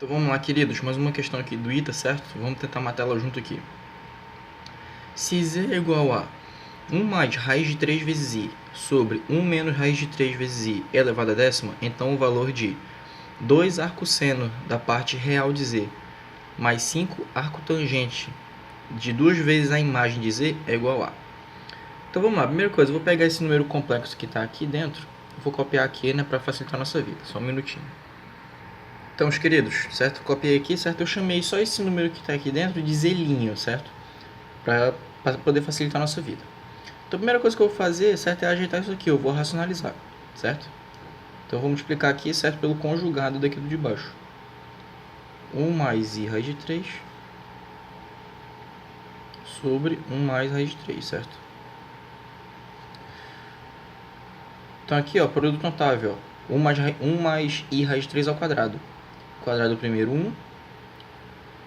Então vamos lá, queridos, mais uma questão aqui do ITA, certo? Vamos tentar matar ela junto aqui. Se z é igual a 1 mais raiz de 3 vezes i sobre 1 menos raiz de 3 vezes i elevado à décima, então o valor de 2 arcosseno da parte real de z mais 5 arcotangente de 2 vezes a imagem de z é igual a... Então vamos lá, primeira coisa, eu vou pegar esse número complexo que está aqui dentro, vou copiar aqui, né, para facilitar a nossa vida, só um minutinho. Então, os queridos, certo? Copiei aqui, certo? Eu chamei só esse número que está aqui dentro de zelinho, certo? Para poder facilitar a nossa vida. Então, a primeira coisa que eu vou fazer, certo, é ajeitar isso aqui. Eu vou racionalizar, certo? Então, vamos explicar aqui, certo, pelo conjugado daqui do de baixo. 1 mais i raiz de 3 sobre 1 mais raiz de 3, certo? Então, aqui, ó, produto notável, ó, 1 mais i raiz de 3 ao quadrado. Quadrado do primeiro, 1,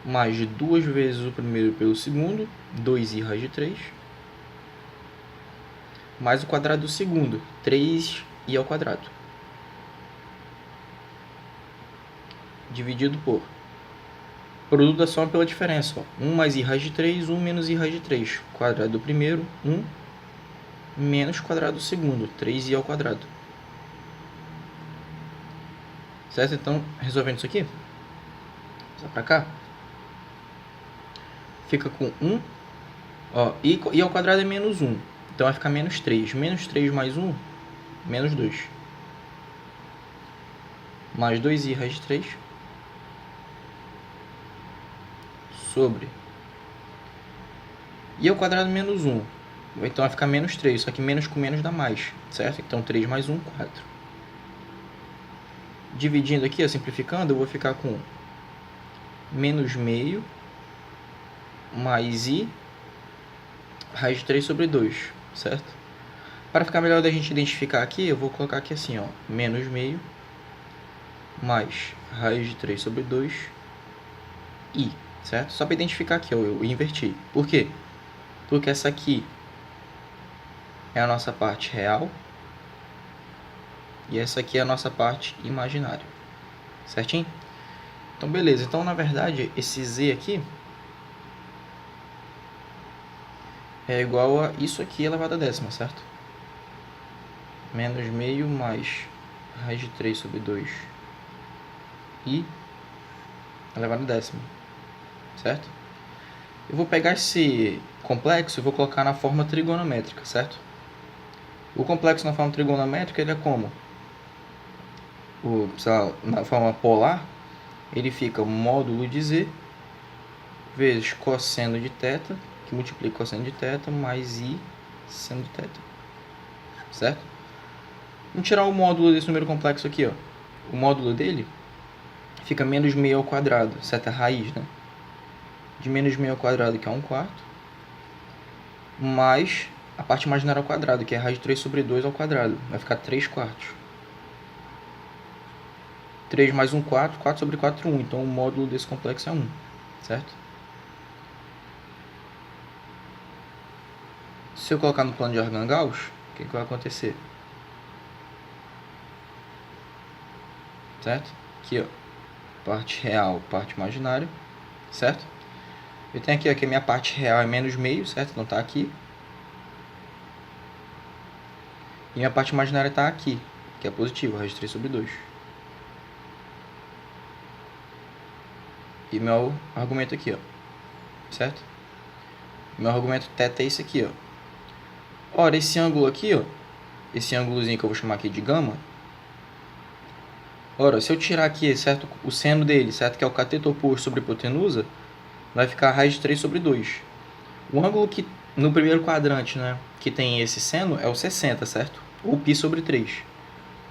mais de 2 vezes o primeiro pelo segundo, 2i raiz de 3, mais o quadrado do segundo, 3i ao quadrado, dividido por produto da soma pela diferença, ó, 1 mais i raiz de 3, 1 menos i raiz de 3, quadrado do primeiro, 1, menos quadrado do segundo, 3i ao quadrado. Certo? Então, resolvendo isso aqui, só para cá, fica com 1, ó, i ao quadrado é menos 1, então vai ficar menos 3. Menos 3 mais 1, menos 2. Mais 2i raiz de 3 sobre i ao quadrado menos 1. Então vai ficar menos 3, só que menos com menos dá mais, certo? Então 3 mais 1, 4. Dividindo aqui, simplificando, eu vou ficar com menos meio mais i raiz de 3 sobre 2, certo? Para ficar melhor da gente identificar aqui, eu vou colocar aqui assim, ó, menos meio mais raiz de 3 sobre 2 i, certo? Só para identificar aqui, ó, eu inverti. Por quê? Porque essa aqui é a nossa parte real e essa aqui é a nossa parte imaginária, certinho? Então, beleza. Então, na verdade, esse z aqui é igual a isso aqui elevado à décima, certo? Menos meio mais raiz de 3 sobre 2 i elevado à décima, certo? Eu vou pegar esse complexo e vou colocar na forma trigonométrica, certo? O complexo na forma trigonométrica, ele é como? Na forma polar, ele fica módulo de z vezes cosseno de θ, que multiplica cosseno de θ, mais i seno de θ, certo? Vamos tirar o módulo desse número complexo aqui, ó. O módulo dele fica menos meio ao quadrado, certo? É raiz, né? De menos meio ao quadrado, que é 1/4, mais a parte imaginária ao quadrado, que é raiz de 3 sobre 2 ao quadrado. Vai ficar 3/4. 3 mais 1/4, 4 sobre 4, 1. Então, o módulo desse complexo é 1, certo? Se eu colocar no plano de Arcangauss, o que vai acontecer? Certo? Aqui, ó, parte real, parte imaginária, certo? Eu tenho aqui, ó, que a minha parte real é menos meio, certo? Não está aqui. E minha parte imaginária está aqui, que é positivo, raiz de 3 sobre 2. E meu argumento aqui, ó, certo? Meu argumento θ é esse aqui, ó. Ora, esse ângulo aqui, ó, esse ângulozinho que eu vou chamar aqui de gama, ora, se eu tirar aqui, certo, o seno dele, certo, que é o cateto oposto sobre hipotenusa, vai ficar raiz de 3 sobre 2. O ângulo que no primeiro quadrante, né, que tem esse seno é o 60, certo? Ou π sobre 3.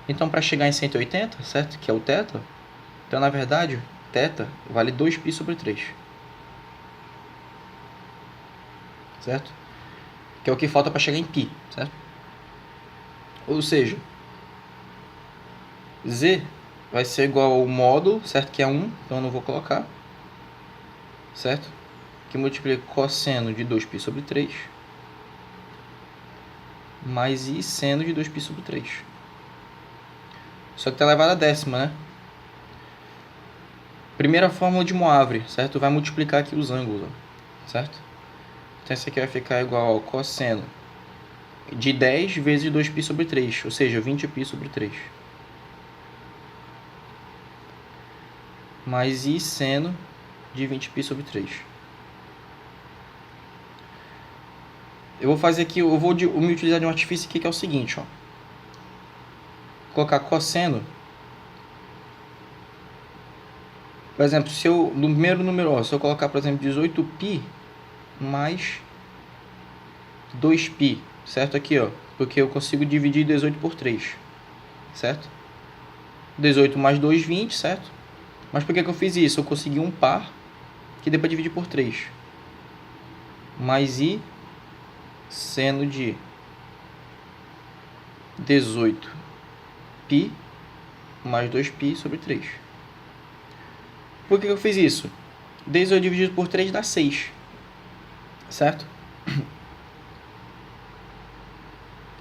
Então, para chegar em 180, certo, que é o θ, então, na verdade, θ vale 2π sobre 3. Certo? Que é o que falta para chegar em π, certo? Ou seja, z vai ser igual ao módulo, certo? Que é 1, então eu não vou colocar, certo? Que multiplica cosseno de 2π sobre 3 mais i seno de 2π sobre 3. Só que está elevado à décima, né? Primeira fórmula de Moivre, certo? Vai multiplicar aqui os ângulos, ó, certo? Então isso aqui vai ficar igual ao cosseno de 10 vezes 2π sobre 3, ou seja, 20π sobre 3. Mais I seno de 20π sobre 3. Eu vou fazer aqui, eu vou me utilizar de um artifício aqui que é o seguinte, ó. Colocar cosseno. Por exemplo, se eu, no primeiro número, ó, se eu colocar, por exemplo, 18π mais 2π, certo? Aqui, ó, porque eu consigo dividir 18 por 3, certo? 18 mais 2, 20, certo? Mas por que eu fiz isso? Eu consegui um par que dê para dividir por 3. Mais I seno de 18π mais 2π sobre 3. Por que eu fiz isso? 18 dividido por 3 dá 6, certo?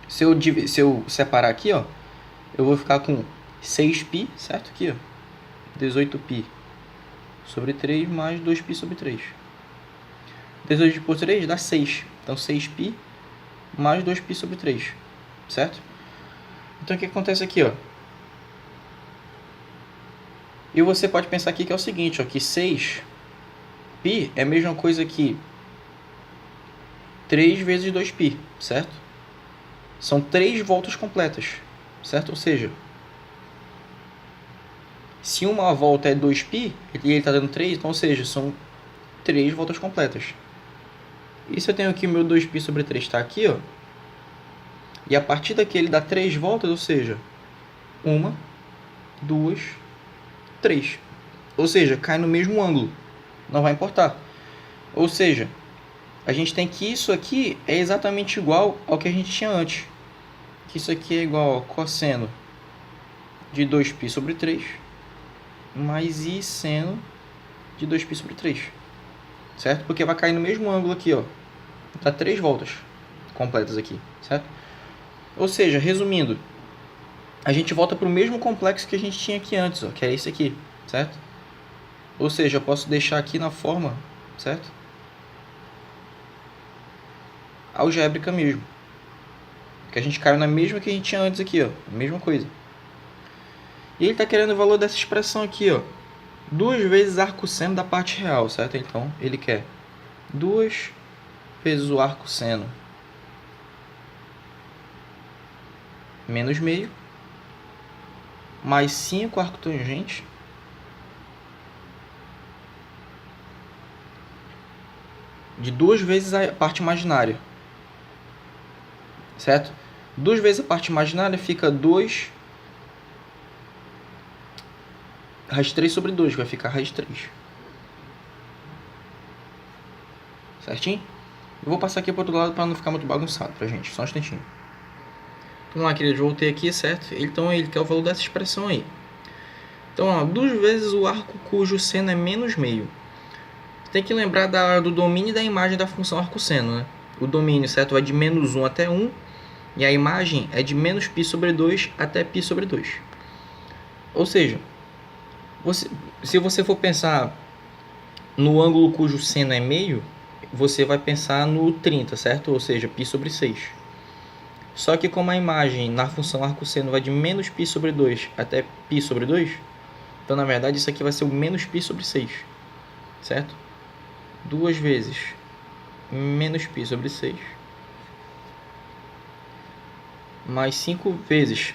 Se eu separar aqui, ó, eu vou ficar com 6π, certo? Aqui, ó, 18π sobre 3 mais 2π sobre 3. 18 por 3 dá 6. Então, 6π mais 2π sobre 3, certo? Então, o que acontece aqui, ó? E você pode pensar aqui que é o seguinte, ó, que 6π é a mesma coisa que 3 vezes 2π, certo? São 3 voltas completas, certo? Ou seja, se uma volta é 2π e ele está dando 3, então, ou seja, são 3 voltas completas. E se eu tenho aqui o meu 2π sobre 3 está aqui, ó, e a partir daqui ele dá 3 voltas, ou seja, 1, 2, 3. Ou seja, cai no mesmo ângulo, não vai importar. Ou seja, a gente tem que isso aqui é exatamente igual ao que a gente tinha antes. Que isso aqui é igual ao cosseno de 2π sobre 3 mais I seno de 2π sobre 3. Certo? Porque vai cair no mesmo ângulo aqui, ó. Dá 3 voltas completas aqui, certo? Ou seja, resumindo, a gente volta para o mesmo complexo que a gente tinha aqui antes, ó, que é esse aqui, certo? Ou seja, eu posso deixar aqui na forma, certo? Algébrica mesmo. Que a gente caiu na mesma que a gente tinha antes aqui, ó. A mesma coisa. E ele está querendo o valor dessa expressão aqui, ó. 2 vezes arco-seno da parte real, certo? Então, ele quer 2 vezes o arco-seno menos meio, mais 5 arco-tangente, de 2 vezes a parte imaginária, certo? 2 vezes a parte imaginária fica 2 raiz 3 sobre 2, vai ficar raiz 3. Certinho? Eu vou passar aqui para o outro lado para não ficar muito bagunçado pra gente, só um instantinho. Vamos lá, queridos, voltei aqui, certo? Então ele quer o valor dessa expressão aí. Então, ó, 2 vezes o arco cujo seno é menos meio. Tem que lembrar do domínio e da imagem da função arco-seno, né? O domínio, certo, vai de menos 1 até 1, e a imagem é de menos π sobre 2 até π sobre 2. Ou seja, se você for pensar no ângulo cujo seno é meio, você vai pensar no 30, certo? Ou seja, π sobre 6. Só que como a imagem na função arco-seno vai de menos π sobre 2 até π sobre 2, então na verdade isso aqui vai ser o menos π sobre 6, certo? 2 vezes menos π sobre 6 mais 5 vezes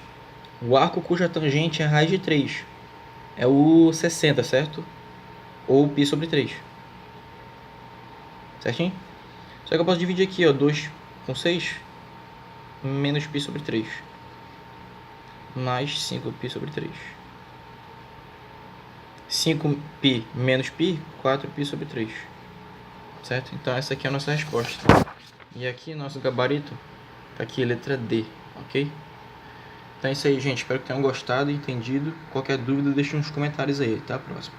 o arco cuja tangente é raiz de 3, é o 60, certo? Ou π sobre 3. Certinho? Só que eu posso dividir aqui, ó, 2 com 6, menos π sobre 3, mais 5π sobre 3. 5π menos π, 4π sobre 3. Certo? Então essa aqui é a nossa resposta. E aqui, nosso gabarito, tá aqui, letra D, ok? Então é isso aí, gente. Espero que tenham gostado e entendido. Qualquer dúvida, deixe nos comentários aí. Até a próxima.